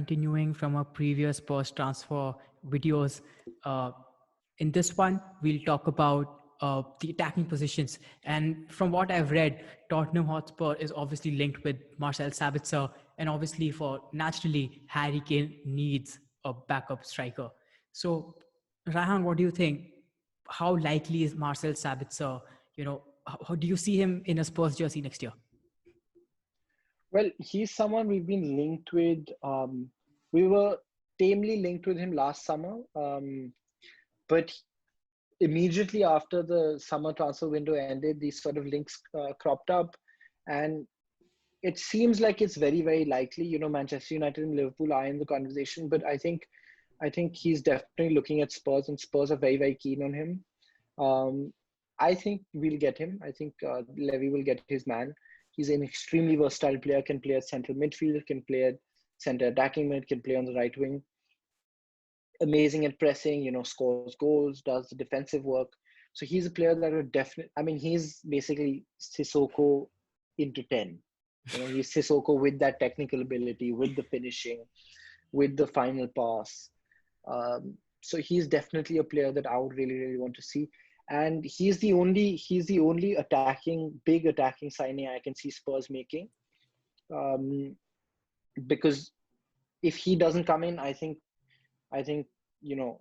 Continuing from our previous post transfer videos, uh, in this one, we'll talk about the attacking positions. And from what I've read, Tottenham Hotspur is obviously linked with Marcel Sabitzer, and obviously, for naturally, Harry Kane needs a backup striker. So, Raihan, what do you think? How likely is Marcel Sabitzer? How do you see him in a Spurs jersey next year? Well, he's someone we've been linked with. We were tamely linked with him last summer, but immediately after the summer transfer window ended, these sort of links cropped up, and it seems like it's very, very likely. Manchester United and Liverpool are in the conversation, but I think he's definitely looking at Spurs, and Spurs are very, very keen on him. Um, I think we'll get him. I think Levy will get his man. He's an extremely versatile player. Can play at central midfield, can play at center attacking mid, can play on the right wing. Amazing at pressing. Scores goals, does the defensive work. So he's a player that would definitely. I mean, he's basically Sissoko into 10. He's Sissoko with that technical ability, with the finishing, with the final pass. So he's definitely a player that I would really, really want to see. And he's the only big attacking signing I can see Spurs making. Um, because if he doesn't come in, I think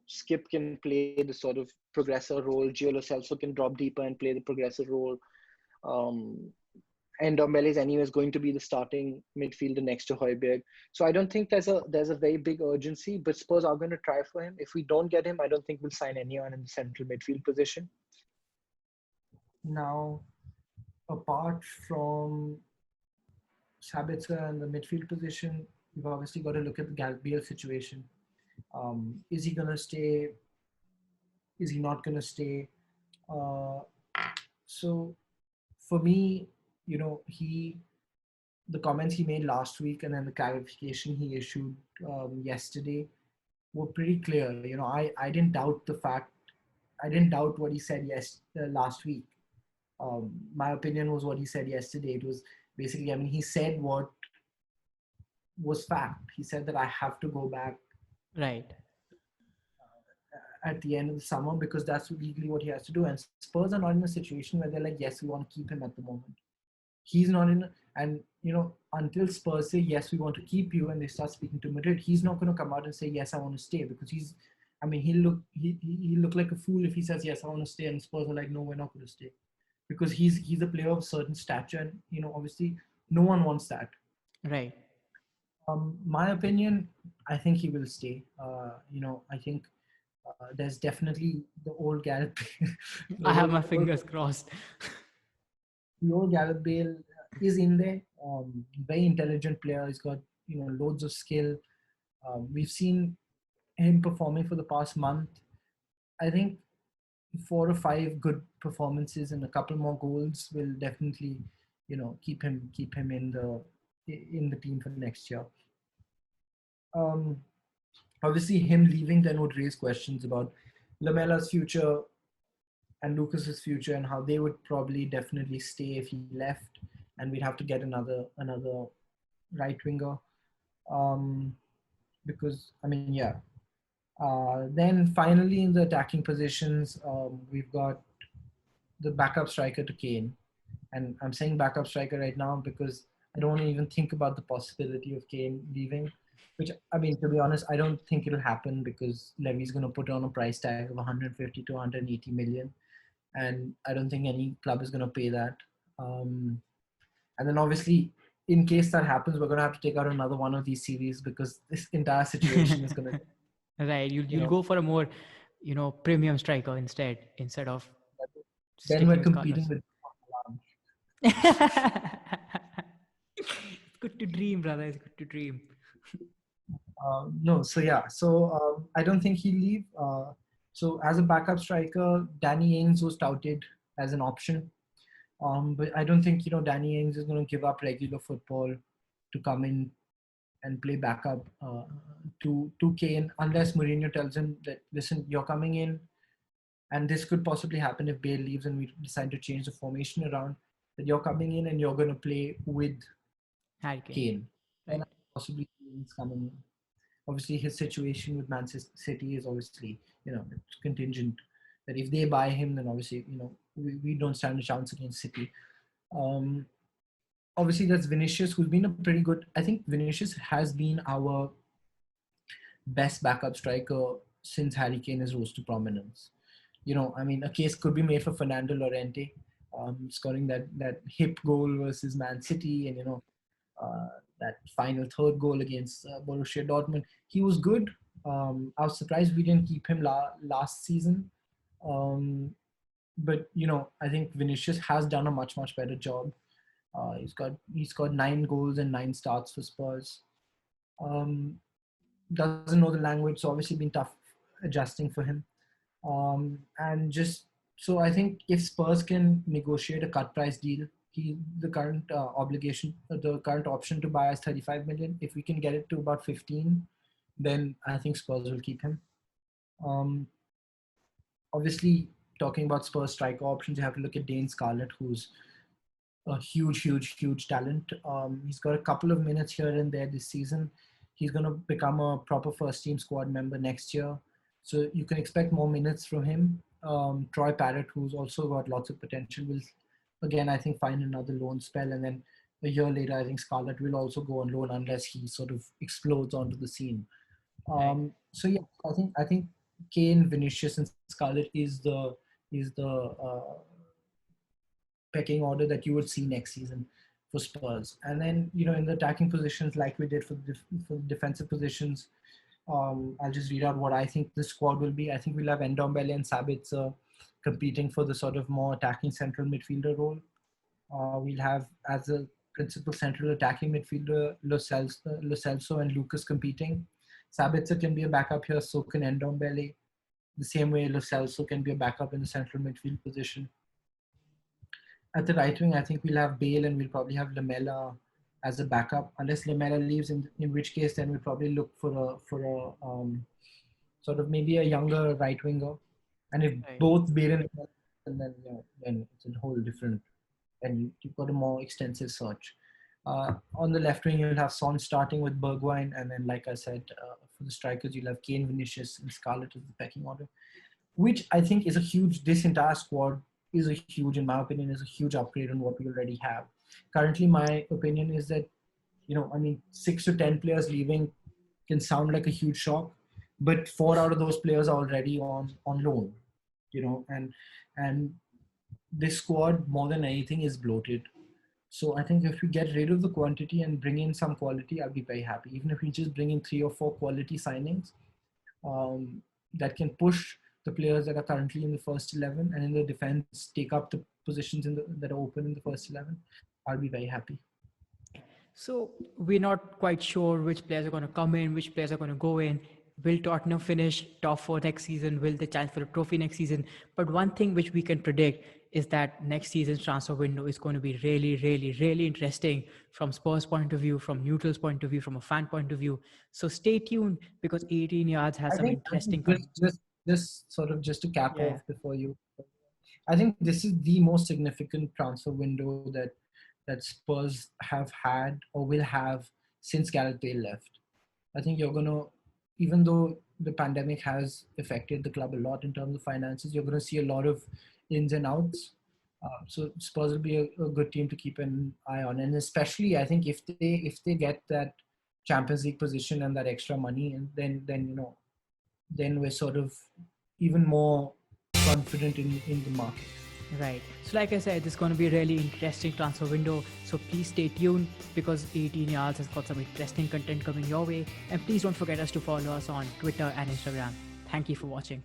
Skip can play the sort of progressor role. Gio Lo Celso can drop deeper and play the progressor role. Um, and Ndombele is anyways going to be the starting midfielder next to Højbjerg. So I don't think there's a very big urgency, but Spurs are going to try for him. If we don't get him, I don't think we'll sign anyone in the central midfield position. Now, apart from Sabitzer and the midfield position, you've obviously got to look at the Gareth Bale situation. Is he going to stay? Is he not going to stay? Uh, so, for me, the comments he made last week and then the clarification he issued yesterday were pretty clear. I didn't doubt the fact. I didn't doubt what he said last week. My opinion was what he said yesterday. It was basically, he said what was fact. He said that I have to go back Right. at the end of the summer because that's legally what he has to do. And Spurs are not in a situation where they're like, yes, we want to keep him at the moment. He's not in, and until Spurs say, yes, we want to keep you, and they start speaking to Madrid, he's not going to come out and say, yes, I want to stay, because he'll look like a fool if he says, yes, I want to stay, and Spurs are like, no, we're not going to stay. Because he's a player of certain stature, and obviously no one wants that. Right. My opinion, I think he will stay. I think there's definitely the old Gareth Bale. I have my fingers crossed. The old Gareth Bale is in there. Very intelligent player. He's got loads of skill. We've seen him performing for the past month. I think 4 or 5 good performances and a couple more goals will definitely, keep him in the team for next year. Obviously, him leaving then would raise questions about Lamella's future and Lucas's future, and how they would probably definitely stay if he left, and we'd have to get another right winger. Because then finally in the attacking positions, we've got the backup striker to Kane. And I'm saying backup striker right now because I don't want to even think about the possibility of Kane leaving. Which, to be honest, I don't think it'll happen because Levy's going to put on a price tag of 150 to 180 million. And I don't think any club is going to pay that. And then obviously, in case that happens, we're going to have to take out another one of these series because this entire situation is going to... Right. You'll go for a more, premium striker instead of... Then we're competing with... It's good to dream, brother. It's good to dream. So I don't think he'll leave. So as a backup striker, Danny Ings was touted as an option. But I don't think, Danny Ings is going to give up regular football to come in and play backup to Kane, unless Mourinho tells him that, listen, you're coming in, and this could possibly happen if Bale leaves and we decide to change the formation around, that you're coming in and you're going to play with Harry Kane. Right. And possibly Kane's coming in. Obviously, his situation with City is obviously, it's contingent. That if they buy him, then obviously, we don't stand a chance against City. Um, Obviously, that's Vinicius, who's been a pretty good. I think Vinicius has been our best backup striker since Harry Kane has rose to prominence. I mean, a case could be made for Fernando Llorente, scoring that hip goal versus Man City, and that final third goal against Borussia Dortmund. He was good. I was surprised we didn't keep him last season. But I think Vinicius has done a much better job. He's got 9 goals and 9 starts for Spurs. Doesn't know the language, so obviously been tough adjusting for him. And just so I think if Spurs can negotiate a cut price deal, the current the current option to buy is 35 million. If we can get it to about 15, then I think Spurs will keep him. Um, Obviously, talking about Spurs striker options, you have to look at Dane Scarlett, who's a huge talent. He's got a couple of minutes here and there this season. He's going to become a proper first team squad member next year. So you can expect more minutes from him. Troy Parrott, who's also got lots of potential, will again, I think, find another loan spell. And then a year later, I think Scarlett will also go on loan unless he sort of explodes onto the scene. Right. So yeah, I think Kane, Vinicius, and Scarlett is the pecking order that you would see next season for Spurs. And then, in the attacking positions, like we did for the defensive positions, I'll just read out what I think the squad will be. I think we'll have Ndombele and Sabitzer competing for the sort of more attacking central midfielder role. We'll have, as a principal central attacking midfielder, Lo Celso and Lucas competing. Sabitzer can be a backup here, so can Ndombele. The same way Lo Celso can be a backup in the central midfield position. At the right wing, I think we'll have Bale and we'll probably have Lamela as a backup, unless Lamela leaves, in which case then we'll probably look for a sort of maybe a younger right winger. And if Right. both Bale and Lamela, then then it's a whole different, and you've got a more extensive search. On the left wing, you'll have Son starting with Bergwijn, and then, like I said, for the strikers, you'll have Kane, Vinicius, and Scarlett as the pecking order, which I think is a huge. This entire squad is a huge, in my opinion, is a huge upgrade on what we already have. Currently, my opinion is that, I mean, 6 to 10 players leaving can sound like a huge shock, but 4 out of those players are already on loan, and this squad more than anything is bloated. So I think if we get rid of the quantity and bring in some quality, I'll be very happy. Even if we just bring in 3 or 4 quality signings, that can push the players that are currently in the first 11 and in the defense take up the positions that are open in the first 11, I'll be very happy. So we're not quite sure which players are going to come in, which players are going to go in. Will Tottenham finish top 4 next season? Will they challenge for a trophy next season? But one thing which we can predict is that next season's transfer window is going to be really interesting from Spurs' point of view, from neutral's point of view, from a fan point of view. So stay tuned, because 18 yards has some interesting. Just sort of just to cap Yeah. off before you, I think this is the most significant transfer window that Spurs have had or will have since Gareth Bale left. I think you're gonna, even though the pandemic has affected the club a lot in terms of finances, you're gonna see a lot of ins and outs. So Spurs will be a good team to keep an eye on, and especially I think if they get that Champions League position and that extra money, and then we're sort of even more confident in the market. Right. So like I said, this is going to be a really interesting transfer window. So please stay tuned, because 18 yards has got some interesting content coming your way. And please don't forget us to follow us on Twitter and Instagram. Thank you for watching.